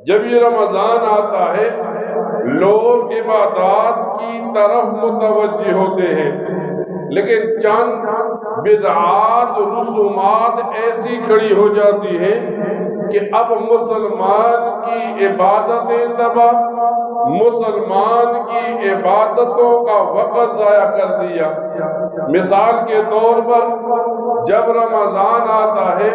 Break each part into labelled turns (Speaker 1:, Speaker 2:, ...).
Speaker 1: جب یہ رمضان آتا ہے لوگ عبادات کی طرف متوجہ ہوتے ہیں، لیکن چند بدعات رسومات ایسی کھڑی ہو جاتی ہیں کہ اب مسلمان کی عبادتیں تباہ، مسلمان کی عبادتوں کا وقت ضائع کر دیا۔ مثال کے طور پر جب رمضان آتا ہے،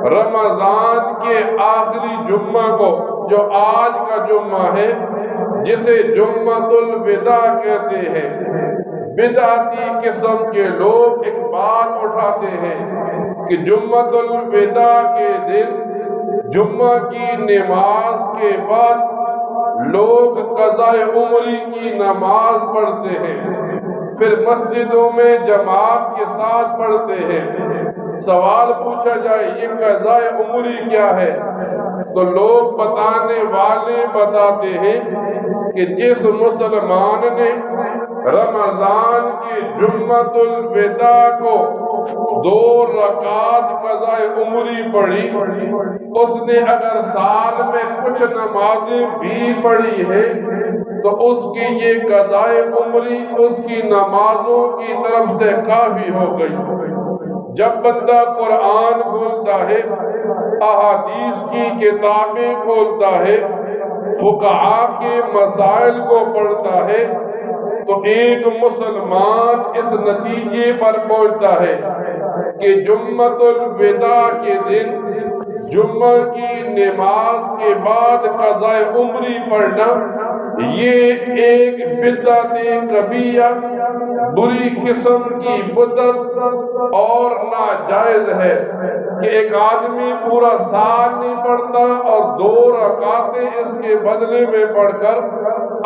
Speaker 1: رمضان کے آخری جمعہ کو جو آج کا جمعہ ہے، جسے جمعۃ الوداع کہتے ہیں، بدعتی قسم کے لوگ ایک بات اٹھاتے ہیں کہ جمعۃ الوداع کے دن جمعہ کی نماز کے بعد لوگ قضاء عمری کی نماز پڑھتے ہیں، پھر مسجدوں میں جماعت کے ساتھ پڑھتے ہیں۔ سوال پوچھا جائے یہ قضاء عمری کیا ہے، تو لوگ بتانے والے بتاتے ہیں کہ جس مسلمان نے رمضان کی جمعۃ الوداع کو 2 رکعت قضاء عمری پڑھی، اس نے اگر سال میں کچھ نمازیں بھی پڑھی ہیں تو اس کی یہ قضاء عمری اس کی نمازوں کی طرف سے کافی ہو گئی۔ جب بندہ قرآن کھولتا ہے، احادیث کی کتابیں کھولتا ہے، فقہا کے مسائل کو پڑھتا ہے، تو ایک مسلمان اس نتیجے پر پہنچتا ہے کہ جمعۃ الوداع کے دن جمعہ کی نماز کے بعد قضاء عمری پڑھنا یہ ایک بدعت کبیرہ، بری قسم کی بدعت اور ناجائز ہے کہ ایک آدمی پورا سال نہیں پڑھتا اور 2 رکعتیں اس کے بدلے میں پڑھ کر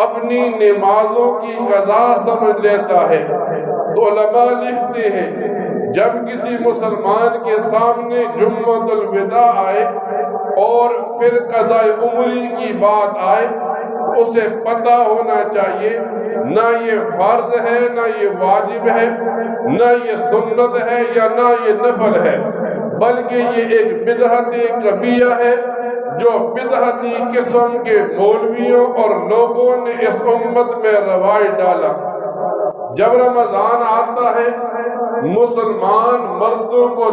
Speaker 1: اپنی نمازوں کی قضا سمجھ لیتا ہے۔ تو علماء لکھتے ہیں جب کسی مسلمان کے سامنے جمعۃ الوداع آئے اور پھر قضاء عمری کی بات آئے، اسے پتہ ہونا چاہیے نہ یہ فرض ہے، نہ یہ واجب ہے، نہ یہ سنت ہے یا نہ یہ نفل ہے، بلکہ یہ ایک بدعت کبیرہ ہے جو بدعتی قسم کے مولویوں اور لوگوں نے اس امت میں رواج ڈالا۔ جب رمضان آتا ہے مسلمان مردوں کو